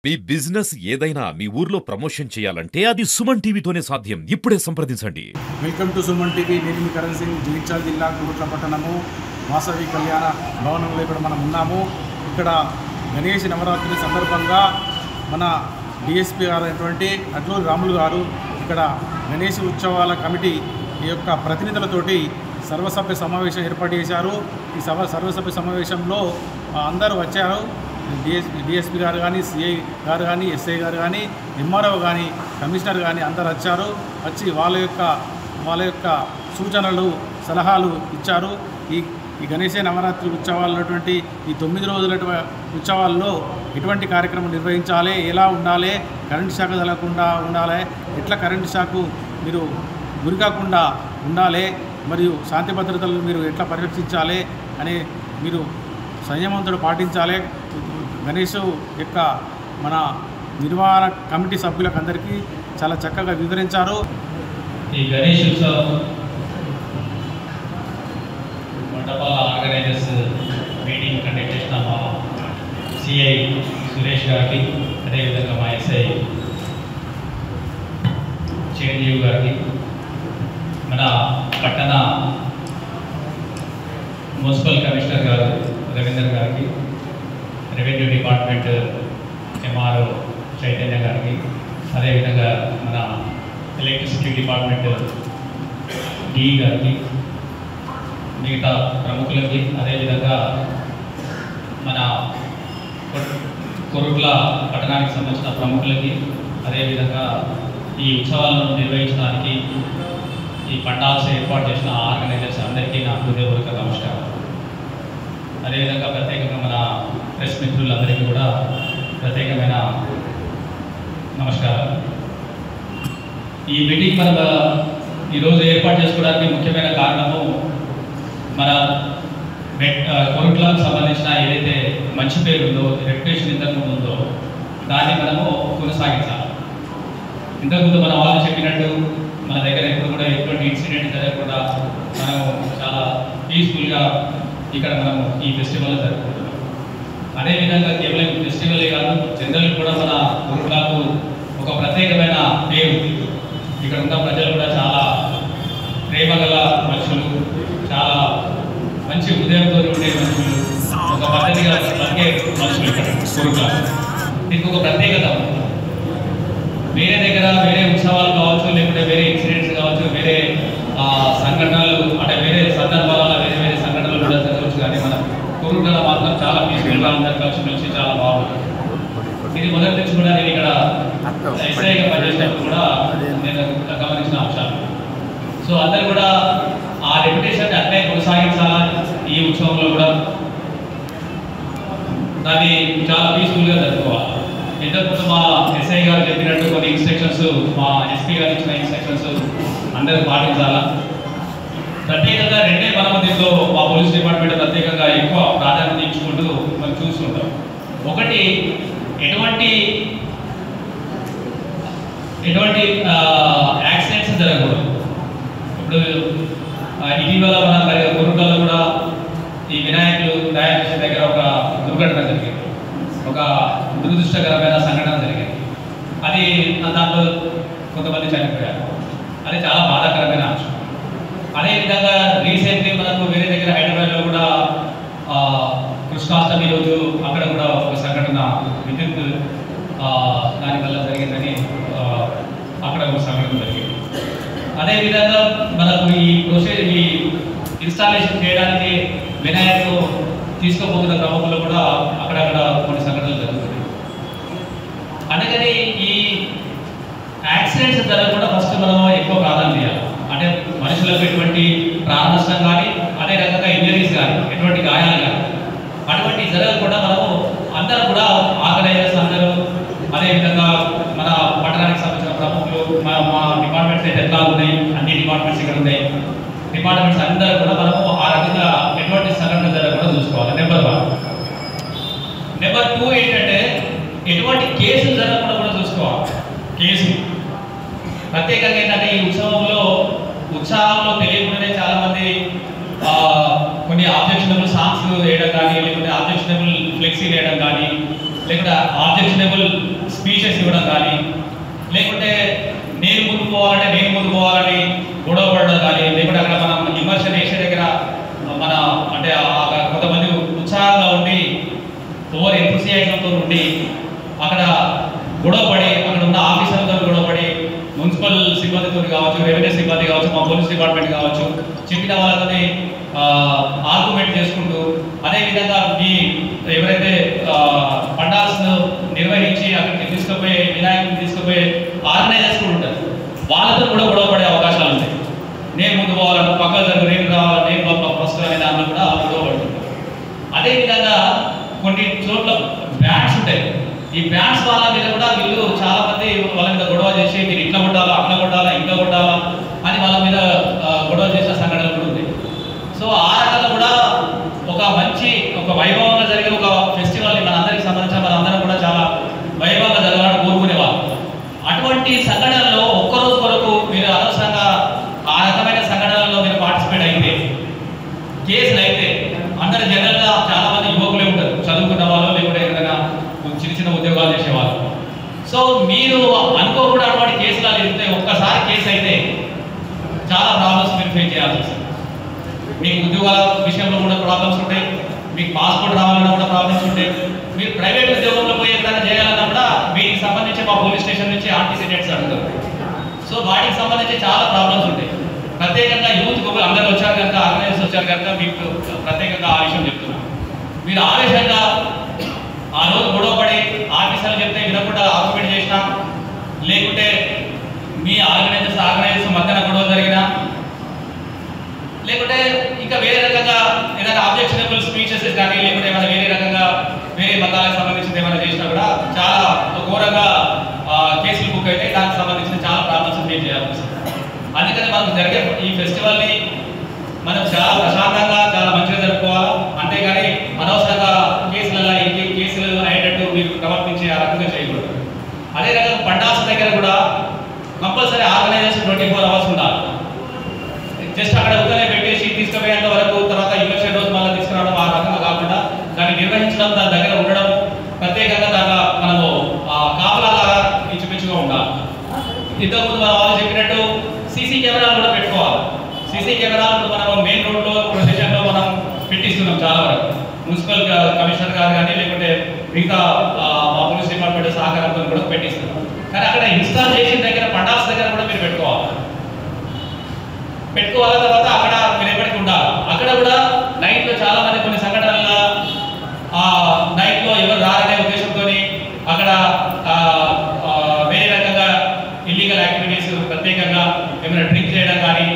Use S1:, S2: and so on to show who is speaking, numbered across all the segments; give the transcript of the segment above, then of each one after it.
S1: మీ business ఏదైనా మీ ఊర్లో promotion చేయాలంటే అది సుమన్ టీవీతోనే సాధ్యం. ఇప్పుడే సంప్రదించండి.
S2: Welcome to Suman TV. నేను మీ కరణ్ సింగ్, జగిత్యాల జిల్లా కోరుట్ల పట్టణము వాసవి కళ్యాణ భవనంలో ఇక్కడ మనం ఉన్నాము. ఇక్కడ గణేష్ నవరాత్రి సందర్భంగా మన డిఎస్పీ గారు అయినటువంటి అడ్లూరి రాములు గారు ఇక్కడ గణేష్ ఉత్సవాల కమిటీ ఈ యొక్క ప్రతినిధులతోటి సర్వసభ్య సమావేశం ఏర్పాటు చేశారు. ఈ సర్వసభ్య సమావేశంలో అందరూ వచ్చారు. డిఎస్పీ గారు కానీ, సిఐ గారు కానీ, ఎస్ఐ గారు కానీ, ఎంఆర్ఓ కానీ, కమిషనర్ కానీ అందరు వచ్చి వాళ్ళ యొక్క సూచనలు, సలహాలు ఇచ్చారు. ఈ గణేశ నవరాత్రి ఉత్సవాలు ఉన్నటువంటి ఈ 9 రోజుల ఉత్సవాల్లో ఎటువంటి కార్యక్రమం నిర్వహించాలి, ఎలా ఉండాలి, కరెంటు షాక్ తగలకుండా ఉండాలి, ఎట్లా కరెంటు షాకు మీరు గురికాకుండా ఉండాలి, మరియు శాంతి భద్రతలు మీరు ఎట్లా పరిరక్షించాలి అని మీరు సంయమంతో పాటించాలి. గణేష్ యొక్క మన నిర్వహణ కమిటీ సభ్యులకు అందరికీ చాలా చక్కగా వివరించారు.
S3: ఈ గణేష్ ఉత్సవం మండపాల ఆర్గనైజర్స్ మీటింగ్ కండక్ట్ చేసిన మా సిఐ సురేష్ గారికి, అదేవిధంగా మా ఎస్ఐ చిరంజీవి గారికి, మన పట్టణ మున్సిపల్ కమిషనర్ గారు రవీందర్ గారికి, రెవెన్యూ డిపార్ట్మెంట్ ఎంఆర్ఓ చైతన్య గారికి, అదేవిధంగా మన ఎలక్ట్రిసిటీ డిపార్ట్మెంట్ డిఈ గారికి, మిగతా ప్రముఖులకి, అదేవిధంగా మన కొరుట్ల పట్టణానికి సంబంధించిన ప్రముఖులకి, అదేవిధంగా ఈ ఉత్సవాలను నిర్వహించడానికి ఈ పండాల్స్ ఏర్పాటు చేసిన ఆర్గనైజర్స్ అందరికీ నా హృదయపూర్వక నమస్కారం. అదేవిధంగా ప్రత్యేకంగా మన ప్రెస్ మిత్రులందరికీ కూడా ప్రత్యేకమైన నమస్కారం. ఈ మీటింగ్ మన ఈరోజు ఏర్పాటు చేసుకోవడానికి ముఖ్యమైన కారణము మన కొరుట్లకు సంబంధించిన ఏదైతే మంచి పేరు ఉందో, రెప్యుటేషన్ ఇంతకుముందు ఉందో దాన్ని మనము కొనసాగించాలి. ఇంతకుముందు మన వాళ్ళు చెప్పినట్టు మన దగ్గర ఎప్పుడు కూడా ఎటువంటి ఇన్సిడెంట్ జరగకుండా మనం చాలా పీస్ఫుల్గా ఇక్కడ మనము ఈ ఫెస్టివల్ జరుపుకుంటున్నాం. అదేవిధంగా కేవలం ఫెస్టివలే కాదు, జనరల్ కూడా మన కొరుట్లకు ఒక ప్రత్యేకమైన పేరు. ఇక్కడ ఉన్న ప్రజలు కూడా చాలా ప్రేమగల మనుషులు, చాలా మంచి హృదయంతో ఉండే మనుషులు, ఒక పద్ధతిగా బతికే మనుషులు ఇక్కడ కొరుట్ల. దీనికి ఒక ప్రత్యేకత. వేరే దగ్గర వేరే ఉత్సవాలు కావచ్చు, లేకుంటే వేరే ఇన్సిడెంట్స్ కావచ్చు, వేరే సంఘటనలు అంటే వేరే సందర్భాల వేరే వేరే సంఘటనలు కూడా జరగవచ్చు, కానీ మన కొరుట్ల మాత్రం చాలా పీస్ఫుల్గా అందరు కలిసి చాలా బాగుంటుంది. ఇది మొదటి నుంచి కూడా నేను ఇక్కడ ఎస్ఐగా పనిచేసినప్పుడు కూడా నేను గమనించిన అంశాలు. సో అందరు కూడా ఆ రెప్యుటేషన్ అట్లే కొనసాగించాలా. ఈ ఉత్సవంలో కూడా దాన్ని చాలా పీస్ఫుల్గా జరుపుకోవాలి. ఇంతకుముందు మా ఎస్ఐ గారు చెప్పినట్టు కొన్ని ఇన్స్ట్రక్షన్స్, మా ఎస్పీ గారు ఇచ్చిన ఇన్స్ట్రక్షన్స్ అందరూ పాటించాలా. ప్రత్యేకంగా రెండే మనం దీంట్లో మా పోలీస్ డిపార్ట్మెంట్ ప్రత్యేకంగా ఎక్కువ ప్రాధాన్యత ఇచ్చుకుంటూ మనం చూస్తుంటాం. ఒకటి, ఎటువంటి యాక్సిడెంట్స్ జరగకూడదు. ఇప్పుడు ఇటీవల మన కొరుట్లలో కూడా ఈ వినాయకులు తయారు చేసే దగ్గర ఒక దుర్ఘటన జరిగింది, ఒక దురదృష్టకరమైన సంఘటన జరిగింది. అది దాంట్లో కొంతమంది చనిపోయారు. అది చాలా బాధాకరమైన అంశం. అదేవిధంగా రీసెంట్లీ మనకు వేరే దగ్గర హైదరాబాద్లో కూడా కృష్ణాష్టమి రోజు అక్కడ కూడా ఒక సంఘటన విద్యుత్ దానివల్ల జరిగిందని అక్కడ ఒక సంఘటన జరిగింది. అదేవిధంగా మనకు ఈ ఇన్స్టాలేషన్ చేయడానికి వినాయకుడు తీసుకోబోతున్న క్రమంలో కూడా అక్కడక్కడ కొన్ని సంఘటనలు జరుగుతున్నాయి. అందుకని ఈ యాక్సిడెంట్స్ జరగకుండా ఫస్ట్ మనం ఎక్కువ ప్రాధాన్యత ఇవ్వాలి. అంటే మనుషులకు ఎటువంటి ప్రాణ నష్టం కానీ, అదే రకంగా ఇంజరీస్ కానీ, ఎటువంటి గాయాలు కానీ అటువంటి జరగకుండా మనము అందరూ కూడా ఆర్గనైజర్స్ అందరూ, అదేవిధంగా మన పట్టణానికి సంబంధించిన ప్రముఖులు, మా డిపార్ట్మెంట్స్ అయితే ఎట్లా ఉన్నాయి, అన్ని డిపార్ట్మెంట్స్ ఇక్కడ ఉన్నాయి, డిపార్ట్మెంట్స్ అందరూ కూడా మనము ఆ రకంగా ఎటువంటి సంఘటన జరగకుండా చూసుకోవాలి. నెంబర్ 1. నెంబర్ 2 ఏంటంటే ఎటువంటి కేసులు జరగకుండా కూడా చూసుకోవాలి. కేసులు ప్రత్యేకంగా ఏంటంటే ఈ ఉత్సాహంలో తెలియకుండానే చాలామంది కొన్ని ఆబ్జెక్షనబుల్ సాంగ్స్ వేయడం కానీ, లేకపోతే ఆబ్జెక్షనబుల్ ఫ్లెక్సీ వేయడం కానీ, లేకుంటే ఆబ్జెక్షనబుల్ స్పీచెస్ ఇవ్వడం కానీ, లేకుంటే నేను ముందు పోవాలని గొడవ పడడం కానీ, లేకుంటే అక్కడ మనం విమర్శ చేసే దగ్గర మన అంటే కొంతమంది ఉత్సాహంగా ఉండి ఓవర్ ఎంతూసియాజంతో ఉండి అక్కడ గొడవపడి, అక్కడ ఉన్న ఆఫీసర్లతో గొడవపడి, మున్సిపల్ సిబ్బందితో కావచ్చు, రెవెన్యూ సిబ్బంది కావచ్చు, మా పోలీస్ డిపార్ట్మెంట్ కావచ్చు, చెప్పిన వాళ్ళని ఆర్గ్యుమెంట్ చేసుకుంటూ, అదేవిధంగా మీ ఎవరైతే పండాల్స్ నిర్వహించి అక్కడికి తీసుకుపోయి వినాయకుడిని తీసుకుపోయి ఆర్గనైజర్స్ కూడా ఉంటారు, వాళ్ళతో కూడా గొడవపడే అవకాశాలు ఉంటాయి. నేను ముందు పోవాలను, పక్కన జరుగు, నేను రావాలి, నేను ఫస్ట్ అనే దాంట్లో కూడా గొడవపడుతుంటారు. అదేవిధంగా కొన్ని చోట్ల బ్యాండ్స్ ఉంటాయి. ఈ బ్యాండ్స్ వాళ్ళ మీద కూడా వీళ్ళు చాలా మంది వాళ్ళ మీద గొడవ చేసి మీరు ఇట్లా కొట్టాలా, అట్లా కొట్టాలా, ఇంకా కొట్టాలా అని వాళ్ళ మీద గొడవ చేసిన సంఘటనలు కూడా ఉంది. సో ఆ రకంగా కూడా ఒక వైభవంగా జరిగే ఒక ఫెస్టివల్ని మనందరికి సంబంధించిన మనందరం కూడా చాలా వైభవంగా జరగాలని కోరుకునేవాళ్ళు. అటువంటి సంఘటనలో ఒక్కరోజు కొరకు మీరు అనవసరంగా ఆ రకమైన సంఘటనల్లో మీరు పార్టిసిపేట్ అయితే, కేసులు అయితే, అందరు జనరల్గా చాలా మంది యువకులే ఉంటారు, చదువుకున్న వాళ్ళు, లేకుంటే ఏదైనా చిన్న ఉద్యోగాలు చేసేవాళ్ళు. సో మీరు అనుకోకుండా అటువంటి కేసులు వెళ్తే, ఒక్కసారి కేసు అయితే చాలా ప్రాబ్లమ్స్ మీరు ఫేస్ చేయాల్సి వస్తుంది. మీకు ఉద్యోగాల విషయంలో కూడా ప్రాబ్లమ్స్ ఉంటాయి, మీకు పాస్పోర్ట్ రావాలన్నా కూడా ప్రాబ్లమ్స్ ఉంటాయి. మీరు ప్రైవేట్ ఉద్యోగంలో పోయి ఎక్కడైనా చేయాలన్నా కూడా వీటికి సంబంధించి మా పోలీస్ స్టేషన్ నుంచి ఆంటీసిడెంట్స్ అడుగుతారు. సో వాటికి సంబంధించి చాలా ప్రాబ్లమ్స్ ఉంటాయి. ప్రత్యేకంగా యూత్ అందరూ వచ్చారు కనుక, ఆర్గనైజర్స్ వచ్చారు కనుక మీకు ప్రత్యేకంగా ఆ విషయం చెప్తున్నాను. మీరు ఆవేశంగా ఆ రోజు గొడవపడి ఆఫీసర్లు చెప్తే వినకుండా ఆర్గ్యుమెంట్ చేసినా, లేకుంటే మీ ఆర్గనైజర్స్ మధ్యన గొడవ జరిగినా, లేకుంటే ఇంకా వేరే రకంగా ఏదైనా ఆబ్జెక్షనబుల్ స్పీచెస్ కానీ, లేకుంటే ఏమైనా వేరే రకంగా వేరే మతాలకు సంబంధించిన ఏమైనా చేసినా కూడా చాలా ఘోరంగా కేసులు బుక్ అయితే దానికి సంబంధించిన చాలా ప్రాబ్లమ్స్ ఫేస్ చేయాల్సి వస్తుంది. అందుకని మనకు జరిగే ఈ ఫెస్టివల్ని మనం చాలా ప్రశాంతంగా చాలా మంచిగా జరుపుకోవాలి. అంతేగాని అనవసరంగా కేసులు అయ్యేటట్టు మీరు ప్రవర్తించి ఆ రకంగా చేయకూడదు. అదే రకంగా పండాల్స్ దగ్గర కూడా కంపల్సరీ ఆర్గనైజేషన్ 24 hours ఉండాలి. జస్ట్ అక్కడ ఉదయం పెట్టేసి తీసుకుపోయేంత వరకు, తర్వాత ఎలక్షన్ రోజు మళ్ళీ తీసుకురావడం ఆ రకంగా కాకుండా దాన్ని నిర్వహించడం, దాని దగ్గర ఉండడం, ప్రత్యేకంగా దాంట్లో మనము కాపలాగా ఇంచుమించుగా ఉండాలి. ఇంతకుముందు మన వాళ్ళు చెప్పినట్టు సీసీ కెమెరాలు కూడా పెట్టుకోవాలి. సీసీ కెమెరాలు మనం మెయిన్ రోడ్లో, ప్రొసెషన్లో మనం పెట్టిస్తున్నాం చాలా వరకు. మున్సిపల్ కమిషనర్ గారు కానీ, లేకుంటే మిగతా మా పోలీస్ డిపార్ట్మెంట్ సహకారంతో కూడా పెట్టిస్తున్నాం. కానీ అక్కడ ఇన్స్టాల్ చేసిన దగ్గర పండాల్స్ దగ్గర కూడా మీరు పెట్టుకోవాలి. తర్వాత అక్కడ మీరు ఎప్పటికీ ఉండాలి. అక్కడ కూడా నైట్లో చాలా మంది కొన్ని సంఘటనల నైట్లో ఎవరు రారనే ఉద్దేశంతో అక్కడ వేరే రకంగా ఇల్లీగల్ యాక్టివిటీస్, ప్రత్యేకంగా ఏమైనా డ్రింక్ చేయడం కానీ,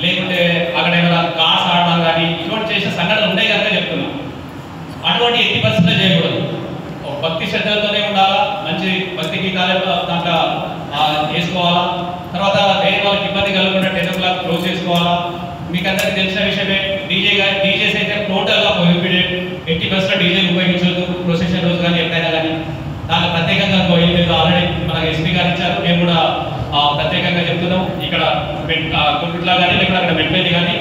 S3: లేకుంటే అక్కడ ఏమైనా కార్స్ ఆడడం కానీ, ఇటువంటి చేసిన సంఘటనలు ఉన్నాయి కనుక చెప్తున్నాం. అటువంటి ఎట్టి పరిస్థితుల్లో చేయకూడదు. భక్తి శ్రద్ధలతోనే ఉండాలా, మంచి భక్తి గీతాలే దాంట్లో వేసుకోవాలా. తర్వాత వేరే వాళ్ళకి ఇబ్బంది కలగకుండా 10 o'clock క్లోజ్ చేసుకోవాలా. మీకు అందరికీ తెలిసిన విషయమే, డీజేస్ అయితే టోటల్గా ప్రొహిబిటెడ్. ఎట్టి బస్సులో డీజేలు ఉపయోగించవద్దు ప్రొసెషన్ రోజు కానీ ఎప్పుడైనా కానీ. దానికి ప్రత్యేకంగా ఆల్రెడీ మనకు ఎస్పీ గారు ఇచ్చారు, మేము కూడా ప్రత్యేకంగా చెప్తున్నాం. ఇక్కడ కొట్టుట్లా కానీ, లేకపోతే అక్కడ మెట్పల్లి కానీ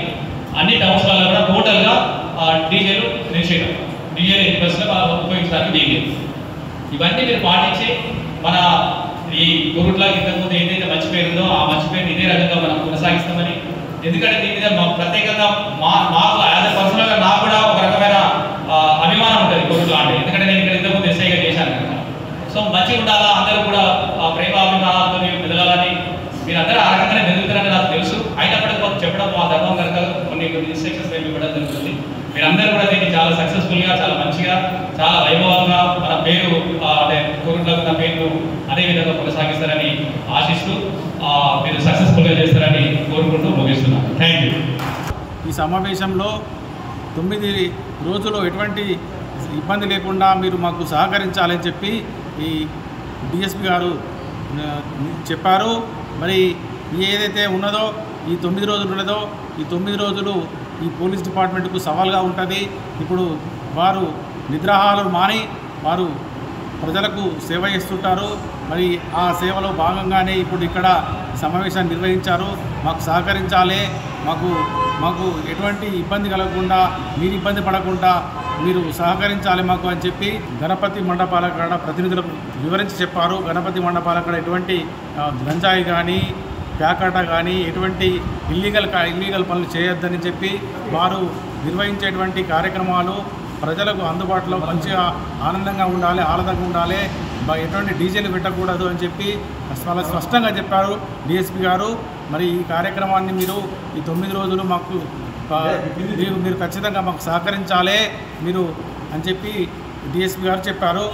S3: అన్ని టౌన్స్లలో కూడా టోటల్గా డీజేలు నిలిచేయడం, డీజేలు ఎట్టి బస్సులో ఉపయోగించడానికి డీజే. ఇవన్నీ మీరు పాటించి మన ఈ కొరుట్లాకి ఇంతకుముందు ఏదైతే మంచి పేరు ఉందో ఆ మంచి పేరుని ఇదే రకంగా మనం కొనసాగిస్తామని. ఎందుకంటే దీని మీద ప్రత్యేకంగా మాకు యాజ్ ఎ పర్సనల్గా నాకు కూడా ఒక రకమైన అభిమానం ఉంటుంది కొరుట్లా అంటే. ఎందుకంటే నేను ఇక్కడ ఇంతకుముందు ఎస్ఐగా చేశాను కనుక. సో మంచిగా ఉండాలా, అందరూ కూడా ప్రేమ అభిమానాలతో మెదలాలని. మీరు అందరూ ఆ రకంగానే మెదులుతారని నాకు తెలుసు. అయినప్పటికీ కొంచెం చెప్పడం మా ధర్మం కనుక కొన్ని ఇన్స్ట్రక్షన్స్ మేము ఇవ్వడం జరుగుతుంది. మీరందరూ కూడా దీన్ని చాలా సక్సెస్ఫుల్గా, చాలా మంచిగా, చాలా వైభవంగా మన పేరు అంటే కొరుట్లకు నా పేరు అదేవిధంగా కొనసాగిస్తారని ఆశిస్తూ మీరు సక్సెస్ఫుల్గా చేస్తారని కోరుకుంటూ ముగిస్తున్నాను. Thank you.
S2: ఈ సమావేశంలో 9 రోజులు ఎటువంటి ఇబ్బంది లేకుండా మీరు మాకు సహకరించాలని చెప్పి ఈ డిఎస్పి గారు చెప్పారు. మరి ఏదైతే ఉన్నదో ఈ 9 రోజులు ఉన్నదో ఈ 9 రోజులు ఈ పోలీస్ డిపార్ట్మెంట్కు సవాల్గా ఉంటుంది. ఇప్పుడు వారు నిద్రాహారాలు మాని వారు ప్రజలకు సేవ చేస్తుంటారు. మరి ఆ సేవలో భాగంగానే ఇప్పుడు ఇక్కడ సమావేశాన్ని నిర్వహించారు. మాకు సహకరించాలి, మాకు ఎటువంటి ఇబ్బంది కలగకుండా, మీరు ఇబ్బంది పడకుండా మీరు సహకరించాలి మాకు అని చెప్పి గణపతి మండపాల కాడ ప్రతినిధులకు వివరించి చెప్పారు. గణపతి మండపాల కాడ ఎటువంటి గంజాయి కానీ ప్యాకాట కానీ ఎటువంటి ఇల్లీగల్ పనులు చేయొద్దని చెప్పి వారు నిర్వహించేటువంటి కార్యక్రమాలు ప్రజలకు అందుబాటులో మంచిగా ఆనందంగా ఉండాలి, ఆహ్లాదంగా ఉండాలి, ఎటువంటి డీజేలు పెట్టకూడదు అని చెప్పి చాలా స్పష్టంగా చెప్పారు డిఎస్పీ గారు. మరి ఈ కార్యక్రమాన్ని మీరు ఈ 9 రోజులు మాకు మీరు ఖచ్చితంగా మాకు సహకరించాలి మీరు అని చెప్పి డిఎస్పీ గారు చెప్పారు.